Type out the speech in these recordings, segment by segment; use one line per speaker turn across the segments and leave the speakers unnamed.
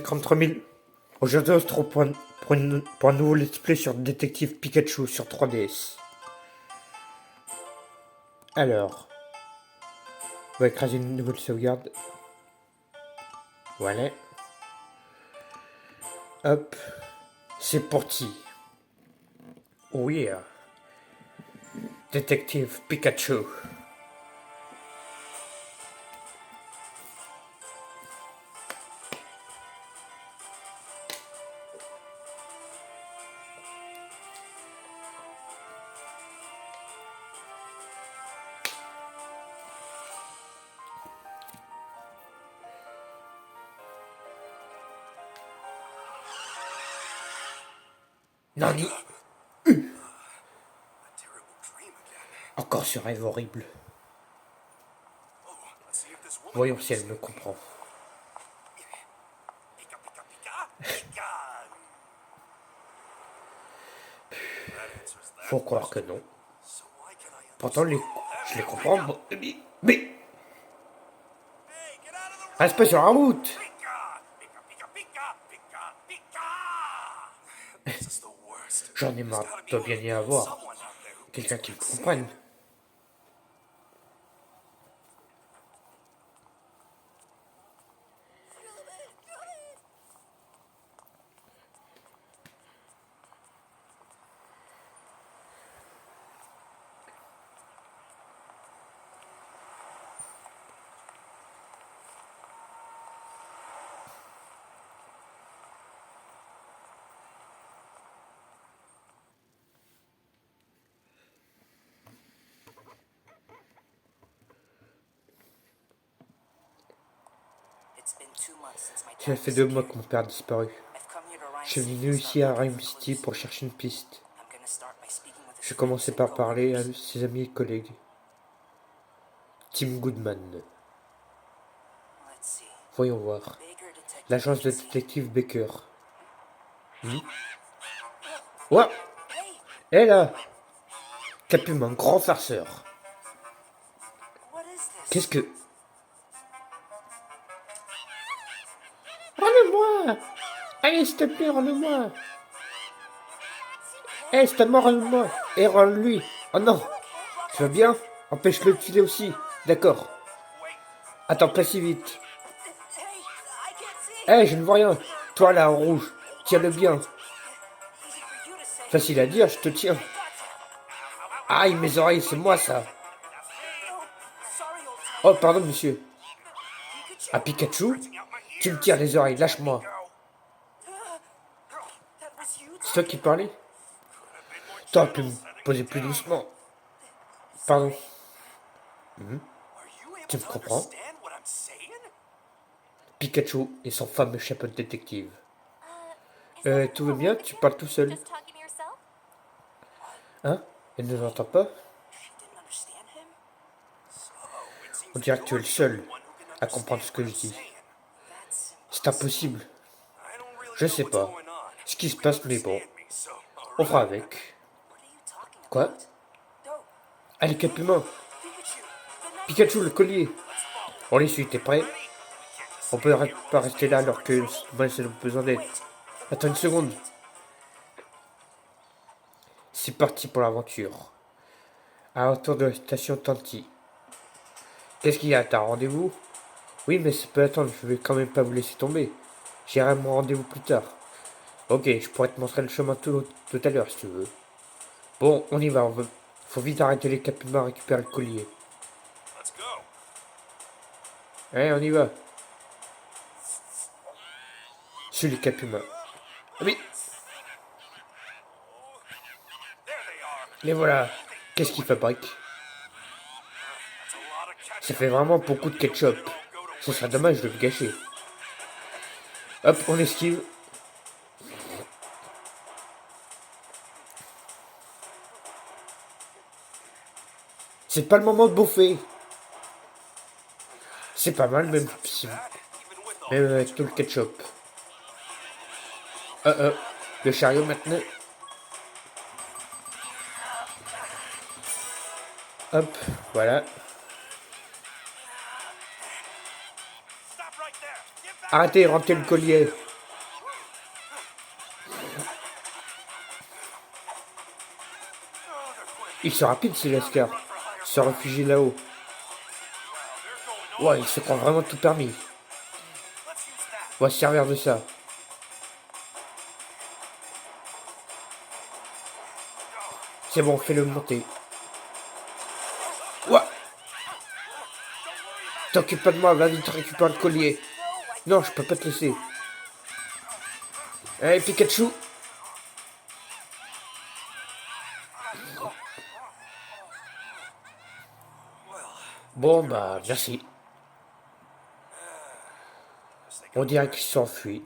53 000. Aujourd'hui, on se retrouve pour un nouveau let's play sur Détective Pikachu sur 3DS. Alors, on va écraser une nouvelle sauvegarde. Voilà. Hop. C'est parti. Oh yeah. Détective Pikachu. Nani. Encore ce rêve horrible. Voyons si elle me comprend. Faut croire que non. Pourtant, je les comprends. Mais reste pas sur la route. J'en ai marre, doit bien y avoir quelqu'un qui me comprenne. Ça fait 2 mois que mon père a disparu. Je suis venu ici à Rhyme City pour chercher une piste. Je commençais par parler à ses amis et collègues. Tim Goodman. Voyons voir. L'agence de détective Baker. Ouah. Hé là. Capum, un grand farceur. Qu'est-ce que... Rends-le-moi. Allez, s'il te plaît, rends-le-moi. Hé, c'est à moi, rends-le-moi. Et rends-le-lui. Oh non. Tu vas bien? Empêche-le de filer aussi. D'accord. Attends, pas si vite. Hé, je ne vois rien. Toi là, en rouge. Tiens-le bien. Facile à dire, je te tiens. Aïe, mes oreilles, c'est moi ça. Oh, pardon, monsieur. Ah, Pikachu? Tu me tires les oreilles, lâche-moi. C'est toi qui parlais? T'aurais pu me poser plus doucement. Pardon. Tu me comprends? Pikachu et son fameux chapeau de détective. Tout va bien? Tu parles tout seul? Hein? Elle ne l'entend pas? On dirait que tu es le seul à comprendre ce que je dis. C'est impossible. Je sais pas ce qui se passe, mais bon. On fera avec. Quoi? Allez, Caphumain. Pikachu, le collier. On les suit, t'es prêt? On peut pas rester là alors que moi j'ai besoin d'aide. Attends une seconde. C'est parti pour l'aventure. À retour de la station Tanti. Qu'est-ce qu'il y a? T'as un rendez-vous? Oui, mais ça peut attendre, je vais quand même pas vous laisser tomber. J'irai à mon rendez-vous plus tard. Ok, je pourrais te montrer le chemin tout à l'heure si tu veux. Bon, on y va, faut vite arrêter les capybars, récupérer le collier. Allez, on y va. Suis les capybars. Ah oui. Les voilà. Qu'est-ce qu'ils fabriquent? Ça fait vraiment beaucoup de ketchup. Ce serait dommage de le gâcher. Hop, on esquive. C'est pas le moment de bouffer. C'est pas mal, même avec tout le ketchup. Le chariot maintenant. Hop, voilà. Arrêtez, rentrez le collier. Ils sont rapides, ces lascars. Ils se réfugient là-haut. Ouais, ils se croient vraiment tout permis. On va se servir de ça. C'est bon, fais-le monter. Ouais. T'occupe pas de moi, va vite récupérer le collier. Non, je peux pas te laisser. Allez, Pikachu. Bon, bah, merci. On dirait qu'ils s'enfuient.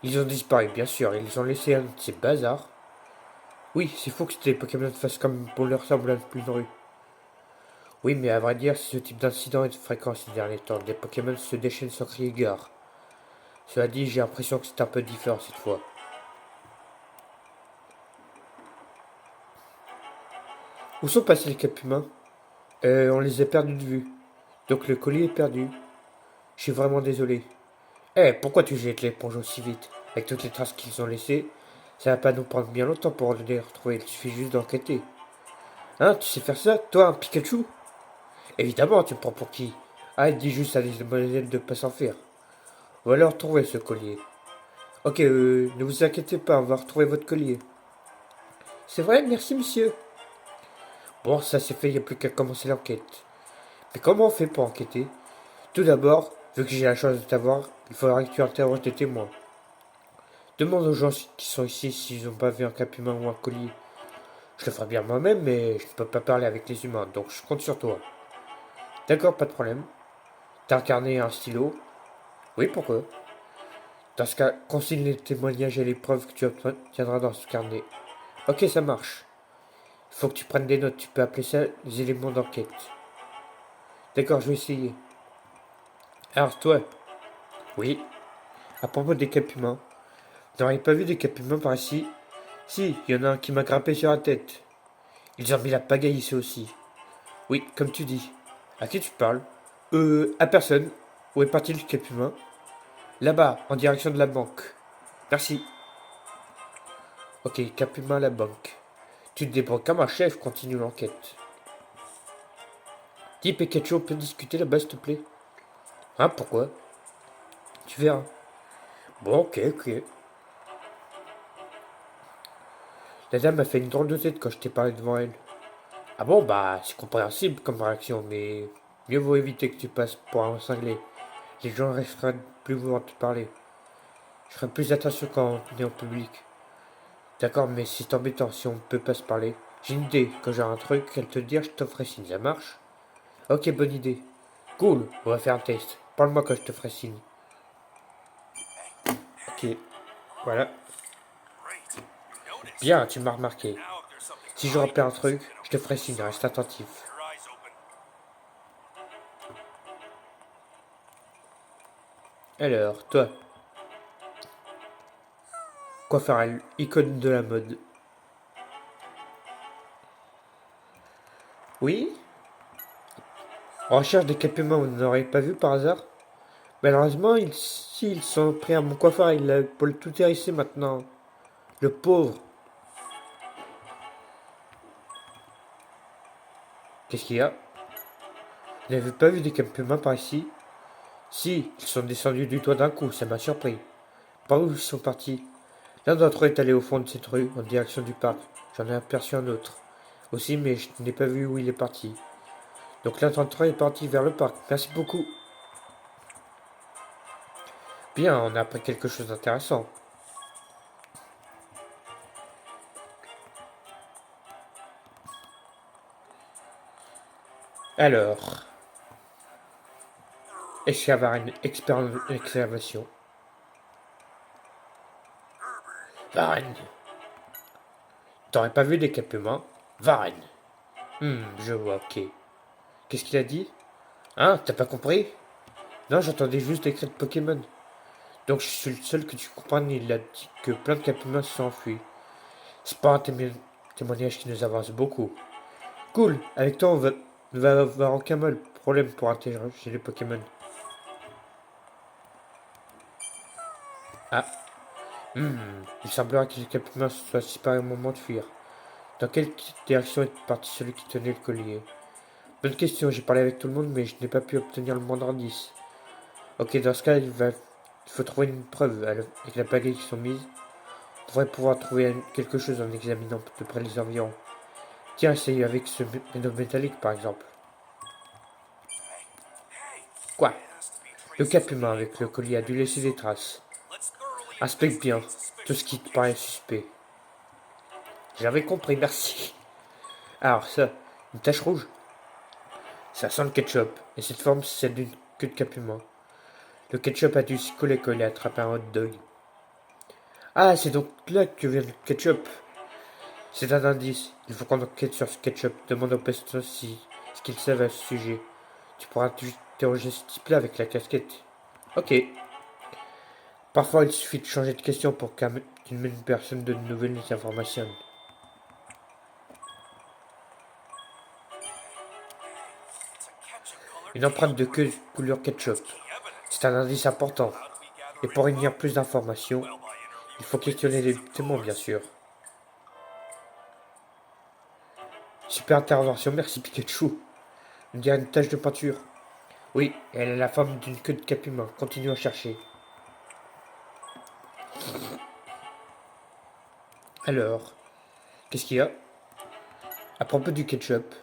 Ils ont disparu, bien sûr. Ils ont laissé un de ces bazars. Oui, c'est fou que les Pokémon fassent comme pour leur semblable plus rue. Oui, mais à vrai dire, ce type d'incident est fréquent ces derniers temps. Des Pokémon se déchaînent sans crier gare. Cela dit, j'ai l'impression que c'est un peu différent cette fois. Où sont passés les Capumins? On les a perdus de vue. Donc le colis est perdu. Je suis vraiment désolé. Pourquoi tu jettes l'éponge aussi vite? Avec toutes les traces qu'ils ont laissées, ça va pas nous prendre bien longtemps pour les retrouver. Il suffit juste d'enquêter. Hein, tu sais faire ça, toi, un Pikachu? Évidemment, tu me prends pour qui? Ah, dis juste à des demoiselles de pas s'en faire. On va leur retrouver ce collier. Ok, ne vous inquiétez pas, on va retrouver votre collier. C'est vrai, merci monsieur. Bon, ça c'est fait, il n'y a plus qu'à commencer l'enquête. Mais comment on fait pour enquêter? Tout d'abord, vu que j'ai la chance de t'avoir, il faudra que tu interroges des témoins. Demande aux gens qui sont ici s'ils n'ont pas vu un capumin ou un collier. Je le ferai bien moi-même, mais je ne peux pas parler avec les humains, donc je compte sur toi. D'accord, pas de problème. T'as un carnet et un stylo? Oui, pourquoi? Dans ce cas, consigne les témoignages et les preuves que tu obtiendras dans ce carnet. Ok, ça marche. Il faut que tu prennes des notes, tu peux appeler ça les éléments d'enquête. D'accord, je vais essayer. Alors, toi? Oui. À propos des capimans. Vous n'auriez pas vu des capimans par ici? Si, il y en a un qui m'a grimpé sur la tête. Ils ont mis la pagaille ici aussi. Oui, comme tu dis. À qui tu parles? À personne. Où est parti le capumin? Là-bas, en direction de la banque. Merci. Ok, capumin à la banque. Tu te débrouilles comme un chef, continue l'enquête. Dis Pikachu, on peut discuter là-bas, s'il te plaît? Hein, pourquoi? Tu verras. Bon, ok. La dame a fait une drôle de tête quand je t'ai parlé devant elle. Ah bon, bah, c'est compréhensible comme réaction, mais mieux vaut éviter que tu passes pour un cinglé. Les gens resteraient plus vouloir te parler. Je ferai plus attention quand on est en public. D'accord, mais c'est embêtant si on ne peut pas se parler. J'ai une idée. Quand j'ai un truc à te dire, je te ferai signe. Ça marche? Ok, bonne idée. Cool, on va faire un test. Parle-moi quand je te ferai signe. Ok, voilà. Bien, tu m'as remarqué. Si je rappelle un truc, je te ferai signe. Reste attentif. Alors, toi, quoi faire icône de la mode? Oui? En recherche des capements, vous n'aurez pas vu par hasard? Malheureusement, s'ils sont pris à mon coiffeur, il a pour le tout hérisser maintenant. Le pauvre. Qu'est-ce qu'il y a? Vous n'avez pas vu des capements par ici? Si, ils sont descendus du toit d'un coup, ça m'a surpris. Par où ils sont partis? L'un d'entre eux est allé au fond de cette rue, en direction du parc. J'en ai aperçu un autre. Aussi, mais je n'ai pas vu où il est parti. Donc l'un d'entre eux est parti vers le parc. Merci beaucoup. Bien, on a appris quelque chose d'intéressant. Alors, est-ce qu'il y avait une exclamation? Varenne. T'aurais pas vu des capements? Varenne. Je vois, ok. Qu'est-ce qu'il a dit? Hein, t'as pas compris? Non, j'entendais juste des cris de Pokémon. Donc je suis le seul que tu comprennes, il a dit que plein de capements se sont enfuis. C'est pas un témoignage qui nous avance beaucoup. Cool, avec toi on va avoir aucun mal problème pour interroger les Pokémon. Ah. Il semblerait que les Capumans soient séparés au moment de fuir. Dans quelle direction est parti celui qui tenait le collier? Bonne question, j'ai parlé avec tout le monde, mais je n'ai pas pu obtenir le moindre indice. Ok, dans ce cas, il faut trouver une preuve. Avec la pagaille qui sont mises, on devrait pouvoir trouver quelque chose en examinant de près les environs. Tiens, essaye avec ce métal métallique, par exemple. Quoi? Le Capuma avec le collier a dû laisser des traces. Inspecte bien tout ce qui te paraît suspect. J'avais compris, merci. Alors ça, une tache rouge? Ça sent le ketchup, et cette forme c'est celle d'une queue de Capuma. Le ketchup a dû s'y coller quand il a attrapé un hot dog. Ah, c'est donc là que vient le ketchup. C'est un indice. Il faut qu'on enquête sur ce ketchup. Demande au pesto ce qu'il savent à ce sujet. Tu pourras interroger ce type-là avec la casquette. Ok. Parfois, il suffit de changer de question pour qu'une même personne donne de nouvelles informations. Une empreinte de queue couleur ketchup. C'est un indice important. Et pour réunir plus d'informations, il faut questionner les témoins, bien sûr. Super intervention, merci Pikachu. On dirait une tache de peinture. Oui, elle a la forme d'une queue de Capuma. Continue à chercher. Alors, qu'est-ce qu'il y a? À propos du ketchup,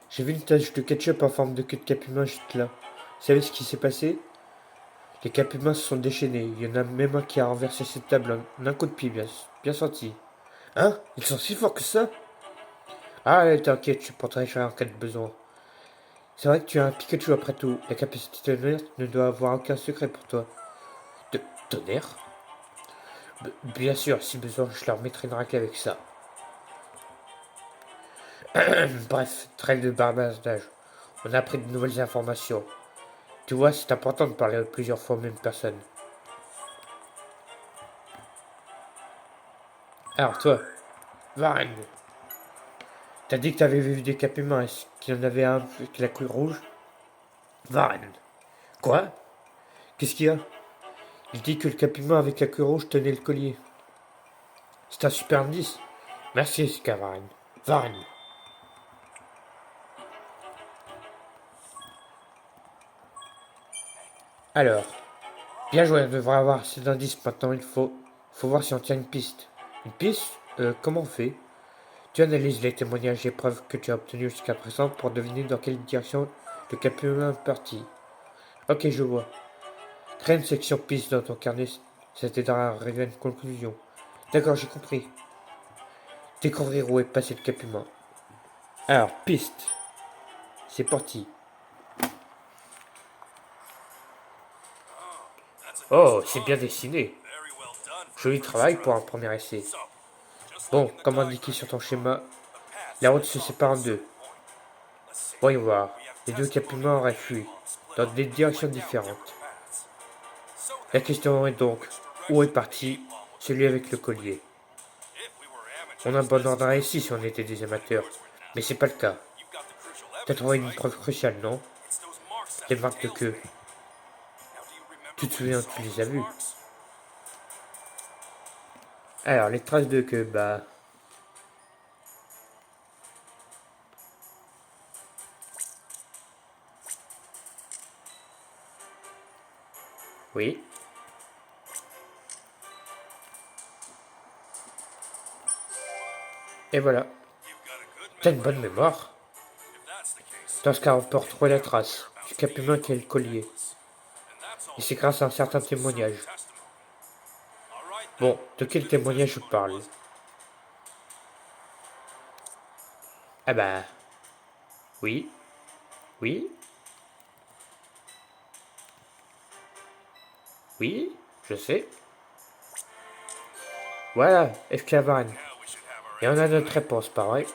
j'ai vu une tache de ketchup en forme de queue de Capuma juste là. Vous savez ce qui s'est passé? Les Capumas se sont déchaînés. Il y en a même un qui a renversé cette table en un coup de pied, bien senti. Hein? Ils sont si forts que ça? Ah, t'inquiète, je porterai cher en cas de besoin. C'est vrai que tu as un Pikachu après tout. La capacité tonnerre ne doit avoir aucun secret pour toi. De tonnerre? Bien sûr, si besoin, je leur mettrai une raclée avec ça. Bref, trêve de barbardage. On a appris de nouvelles informations. Tu vois, c'est important de parler plusieurs fois aux mêmes personnes. Alors toi, Varenne, t'as dit que t'avais vu des Capumans. Est-ce qu'il y en avait un avec la queue rouge? Varenne. Quoi? Qu'est-ce qu'il y a? Il dit que le Capuma avec la queue rouge tenait le collier. C'est un super indice. Merci, Scavarenne. Varenne. Alors, bien joué, on devrait avoir assez d'indices maintenant. Il faut voir si on tient une piste. Une piste? Comment on fait? Tu analyses les témoignages et preuves que tu as obtenus jusqu'à présent pour deviner dans quelle direction le Capuma est parti. Ok, je vois. Crée une section piste dans ton carnet. Ça t'aidera à arriver à une conclusion. D'accord, j'ai compris. Découvrir où est passé le Capuma. Alors, piste. C'est parti. Oh, c'est bien dessiné. Joli travail pour un premier essai. Bon, comme indiqué sur ton schéma, la route se sépare en deux. Voyons voir. Les deux Capuma auraient fui, dans des directions différentes. La question est donc, où est parti celui avec le collier? On abandonnerait ici si on était des amateurs, mais c'est pas le cas. T'as trouvé une preuve cruciale, non? Les marques de queue. Tu te souviens, tu les as vues? Alors, les traces de queue, bah... Oui. Et voilà. T'as une bonne mémoire. Dans ce cas, on peut retrouver la trace du Capuma qui a le collier. Et c'est grâce à un certain témoignage. Bon, de quel témoignage je parle? Ah bah... Oui. Oui. Oui. Je sais. Voilà, Esclavane. Et on a notre réponse, pareil.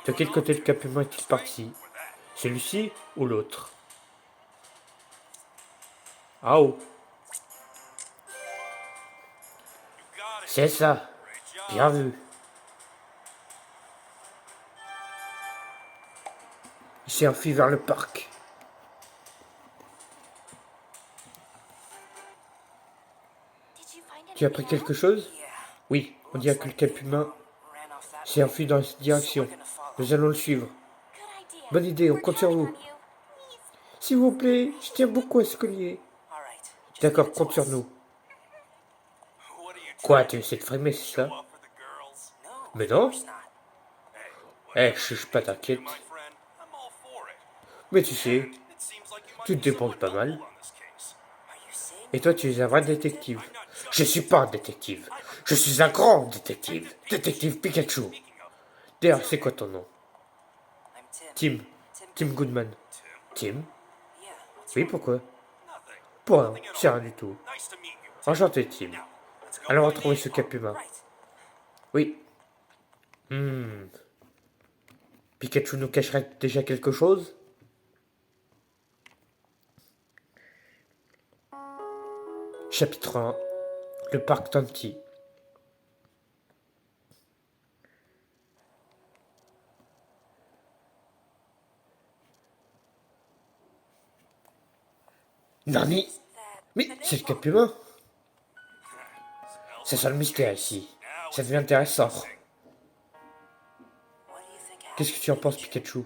De quel côté le Capuma est-il parti? Celui-ci ou l'autre? Ah oh. C'est ça. Bien vu. Il s'est enfui vers le parc. Tu as appris quelque chose? Oui, on dirait que le cap humain s'est enfui dans cette direction. Nous allons le suivre. Bonne idée, on compte sur vous. S'il vous plaît, je tiens beaucoup à ce collier. D'accord, compte sur nous. Quoi, tu essaies de frimer, c'est ça? Mais non. Eh, chuche pas, t'inquiète. Mais tu sais, tu te débrouilles pas mal. Et toi, tu es un vrai détective. Je suis pas un détective. Je suis un grand détective. Détective Pikachu. D'ailleurs, c'est quoi ton nom? Tim. Tim Goodman. Tim? Oui, pourquoi? Pour rien, c'est rien du tout. Enchanté, Tim. Allons retrouver ce cap humain. Oui. Pikachu nous cacherait déjà quelque chose? Chapitre 1. Le parc Tanty. Nani? Mais c'est le cap humain. C'est ça le mystère ici. Ça devient intéressant. Qu'est-ce que tu en penses, Pikachu?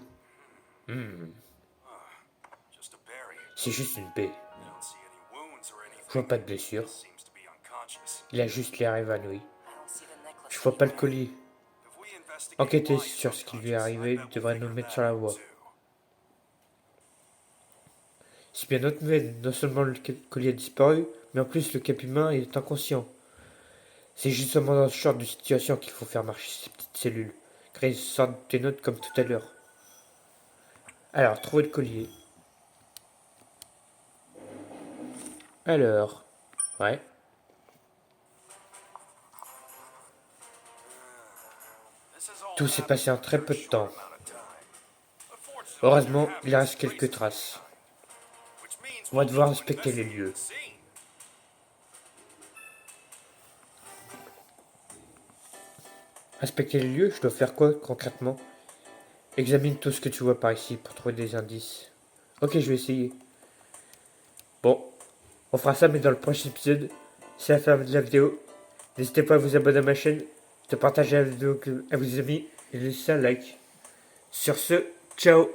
C'est juste une baie. Je vois pas de blessure. Il a juste l'air évanoui. Je vois pas le collier. Enquêter sur ce qui lui est arrivé devrait nous mettre sur la voie. C'est bien notre nouvelle. Non seulement le collier a disparu, mais en plus le cap humain est inconscient. C'est justement dans ce genre de situation qu'il faut faire marcher ces petites cellules. Créer une sorte de notes comme tout à l'heure. Alors, trouver le collier. Alors, ouais. Tout s'est passé en très peu de temps. Heureusement, il reste quelques traces. On va devoir inspecter les lieux. Inspecter les lieux, je dois faire quoi concrètement? Examine tout ce que tu vois par ici pour trouver des indices. Ok, je vais essayer. Bon, on fera ça mais dans le prochain épisode. C'est la fin de la vidéo. N'hésitez pas à vous abonner à ma chaîne, de partager la vidéo à vos amis et de laisser un like. Sur ce, ciao!